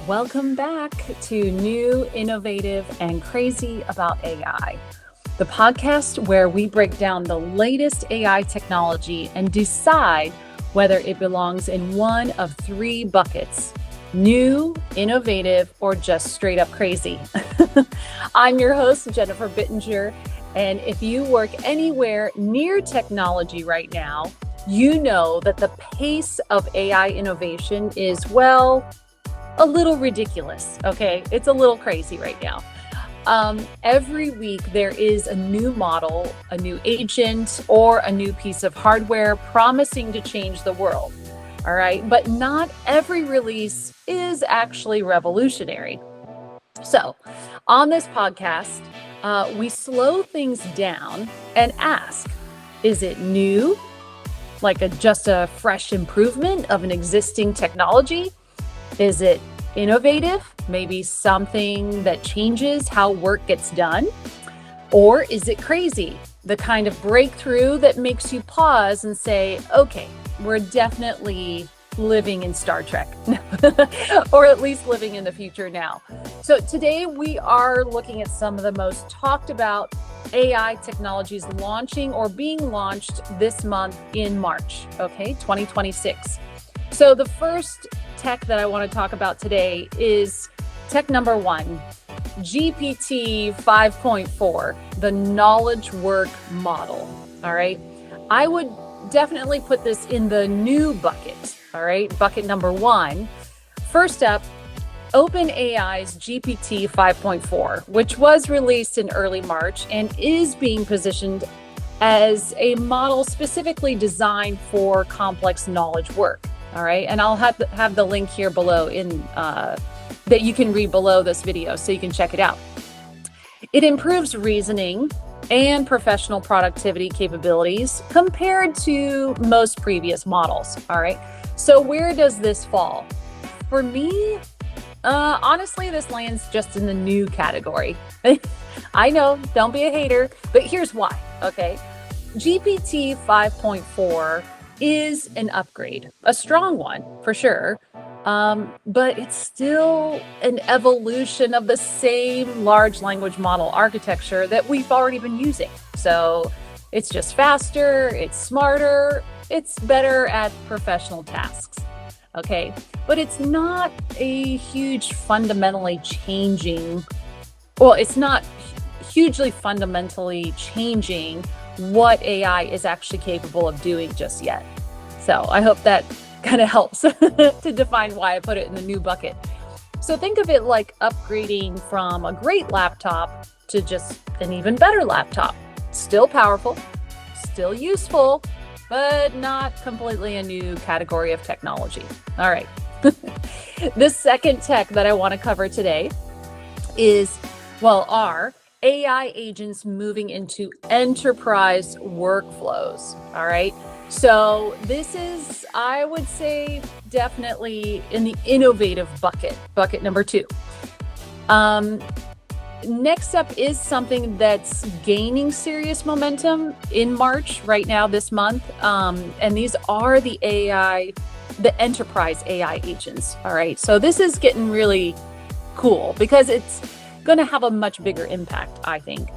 Welcome back to New, Innovative, and Crazy About AI, the podcast where we break down the latest AI technology and decide whether it belongs in one of three buckets: new, innovative, or just straight up crazy. I'm your host, Jennifer Bittinger, and if you work anywhere near technology right now, you know that the pace of AI innovation is, well, a little ridiculous, okay? It's a little crazy right now. Every week there is a new model, a new agent, or a new piece of hardware promising to change the world, all right? But not every release is actually revolutionary. So on this podcast, we slow things down and ask, is it new? Like just a fresh improvement of an existing technology? Is it innovative? Maybe something that changes how work gets done? Or is it crazy? The kind of breakthrough that makes you pause and say, okay, we're definitely living in Star Trek, or at least living in the future now. So today we are looking at some of the most talked about AI technologies launching or being launched this month in March, okay, 2026. So the first tech that I want to talk about today is tech number one, GPT 5.4, the knowledge work model. All right. I would definitely put this in the new bucket. All right. Bucket number one. First up, OpenAI's GPT 5.4, which was released in early March and is being positioned as a model specifically designed for complex knowledge work. All right. And I'll have the link here below that you can read below this video so you can check it out. It improves reasoning and professional productivity capabilities compared to most previous models. All right. So where does this fall? For me, honestly, this lands just in the new category. I know, don't be a hater, but here's why. Okay. GPT 5.4 is an upgrade, a strong one for sure. But it's still an evolution of the same large language model architecture that we've already been using. So it's just faster, it's smarter, it's better at professional tasks. Okay, but it's not a huge fundamentally changing, well, it's not hugely fundamentally changing what AI is actually capable of doing just yet. So I hope that kind of helps to define why I put it in the new bucket. So think of it like upgrading from a great laptop to just an even better laptop. Still powerful, still useful, but not completely a new category of technology. All right. The second tech that I want to cover today are AI agents moving into enterprise workflows. All right. So this is, I would say, definitely in the innovative bucket number two. Next up is something that's gaining serious momentum in March right now, this month. And these are the enterprise AI agents. All right. So this is getting really cool because it's going to have a much bigger impact, I think.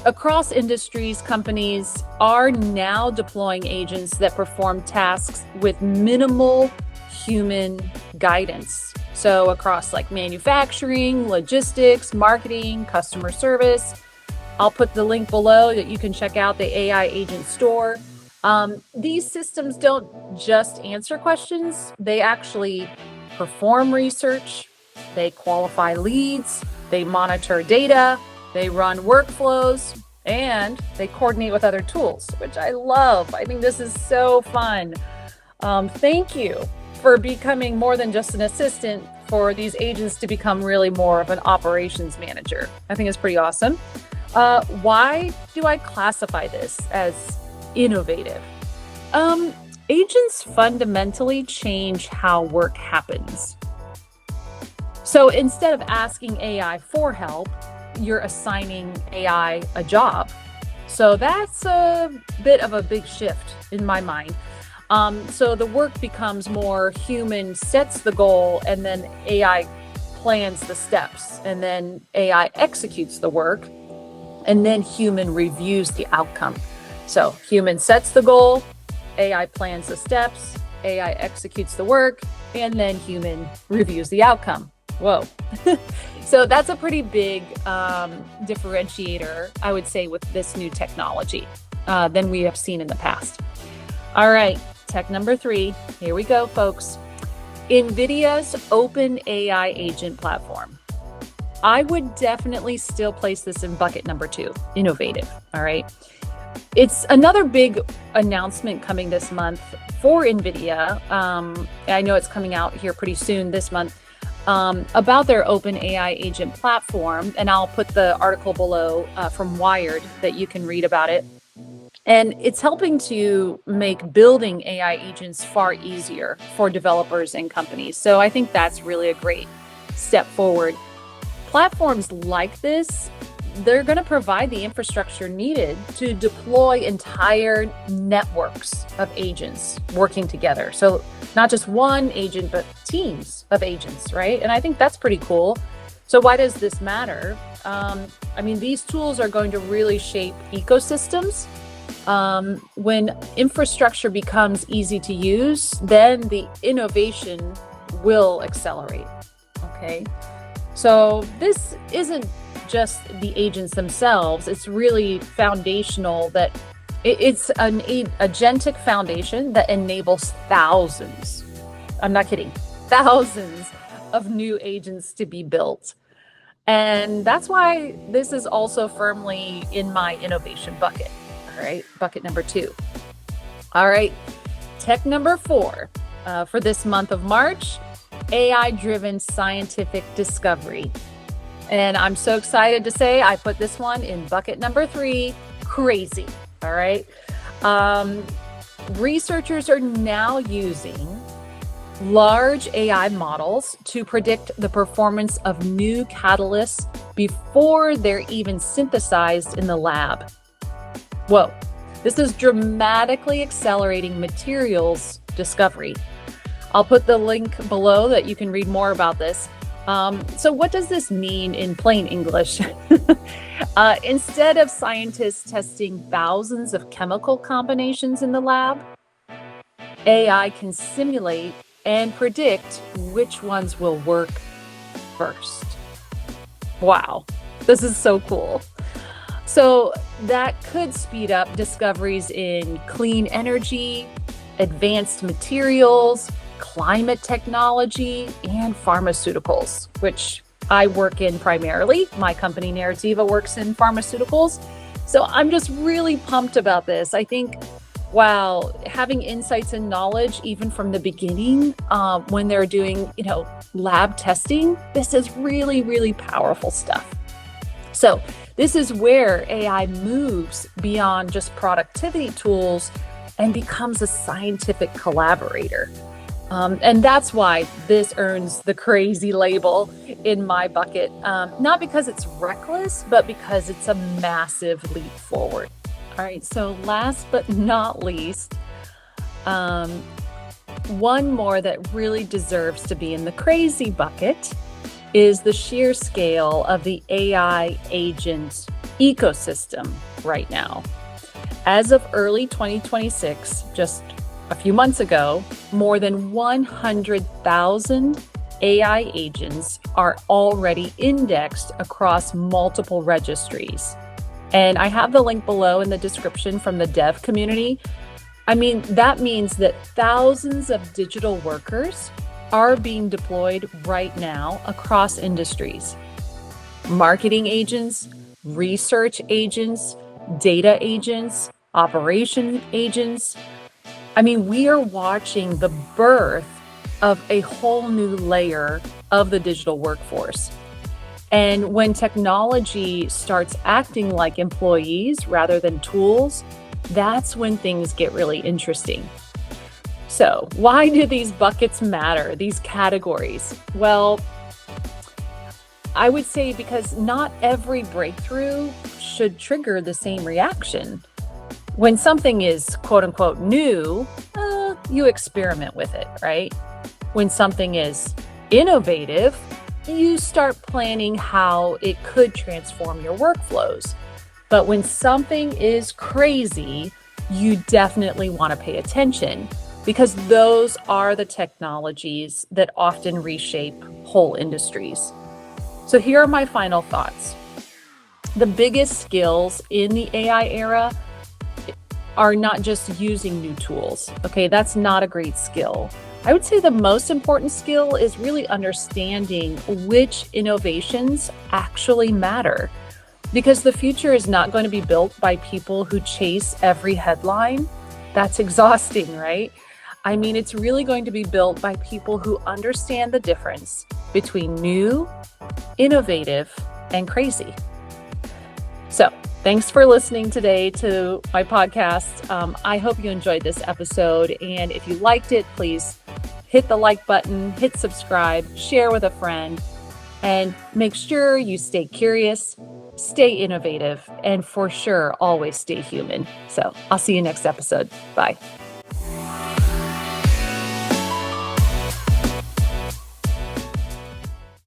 Across industries, companies are now deploying agents that perform tasks with minimal human guidance. So across like manufacturing, logistics, marketing, customer service. I'll put the link below that you can check out the AI agent store. These systems don't just answer questions, they actually perform research, they qualify leads, they monitor data, they run workflows, and they coordinate with other tools, which I love. I think this is so fun. Thank you for becoming more than just an assistant, for these agents to become really more of an operations manager. I think it's pretty awesome. Why do I classify this as innovative? Agents fundamentally change how work happens. So instead of asking AI for help, you're assigning AI a job. So that's a bit of a big shift in my mind. So the work becomes more human sets the goal, and then AI plans the steps, and then AI executes the work, and then human reviews the outcome. So human sets the goal, AI plans the steps, AI executes the work, and then human reviews the outcome. Whoa. So that's a pretty big differentiator, I would say, with this new technology than we have seen in the past. All right, tech number 3. Here we go, folks. NVIDIA's OpenAI agent platform. I would definitely still place this in bucket number 2, innovative. All right. It's another big announcement coming this month for NVIDIA. I know it's coming out here pretty soon this month about their OpenAI agent platform. And I'll put the article below from Wired that you can read about it. And it's helping to make building AI agents far easier for developers and companies. So I think that's really a great step forward. Platforms like this, they're going to provide the infrastructure needed to deploy entire networks of agents working together. So not just one agent, but teams of agents, right? And I think that's pretty cool. So why does this matter? These tools are going to really shape ecosystems. When infrastructure becomes easy to use, then the innovation will accelerate. Okay. So this isn't just the agents themselves. It's really foundational that it's an agentic foundation that enables thousands, I'm not kidding, thousands of new agents to be built. And that's why this is also firmly in my innovation bucket. All right, bucket number 2. All right, tech number 4 for this month of March. AI-driven scientific discovery. And I'm so excited to say I put this one in bucket number 3, crazy. All right. Researchers are now using large AI models to predict the performance of new catalysts before they're even synthesized in the lab. Whoa, this is dramatically accelerating materials discovery. I'll put the link below that you can read more about this. So what does this mean in plain English? Instead of scientists testing thousands of chemical combinations in the lab, AI can simulate and predict which ones will work first. Wow, this is so cool. So that could speed up discoveries in clean energy, advanced materials, climate technology, and pharmaceuticals, which I work in primarily. My company Narrativa works in pharmaceuticals. So I'm just really pumped about this. I think, wow, having insights and knowledge, even from the beginning, when they're doing, lab testing, this is really, really powerful stuff. So this is where AI moves beyond just productivity tools and becomes a scientific collaborator. And that's why this earns the crazy label in my bucket. Not because it's reckless, but because it's a massive leap forward. All right, so last but not least, one more that really deserves to be in the crazy bucket is the sheer scale of the AI agent ecosystem right now. As of early 2026, just a few months ago, more than 100,000 AI agents are already indexed across multiple registries. And I have the link below in the description from the dev community. That means that thousands of digital workers are being deployed right now across industries. Marketing agents, research agents, data agents, operation agents. We are watching the birth of a whole new layer of the digital workforce. And when technology starts acting like employees rather than tools, that's when things get really interesting. So why do these buckets matter, these categories? Well, I would say because not every breakthrough should trigger the same reaction. When something is quote unquote new, you experiment with it, right? When something is innovative, you start planning how it could transform your workflows. But when something is crazy, you definitely want to pay attention because those are the technologies that often reshape whole industries. So here are my final thoughts. The biggest skills in the AI era are not just using new tools. Okay, that's not a great skill. I would say the most important skill is really understanding which innovations actually matter. Because the future is not going to be built by people who chase every headline. That's exhausting, right? I mean, it's really going to be built by people who understand the difference between new, innovative, and crazy. So, thanks for listening today to my podcast. I hope you enjoyed this episode. And if you liked it, please hit the like button, hit subscribe, share with a friend, and make sure you stay curious, stay innovative, and for sure, always stay human. So I'll see you next episode. Bye.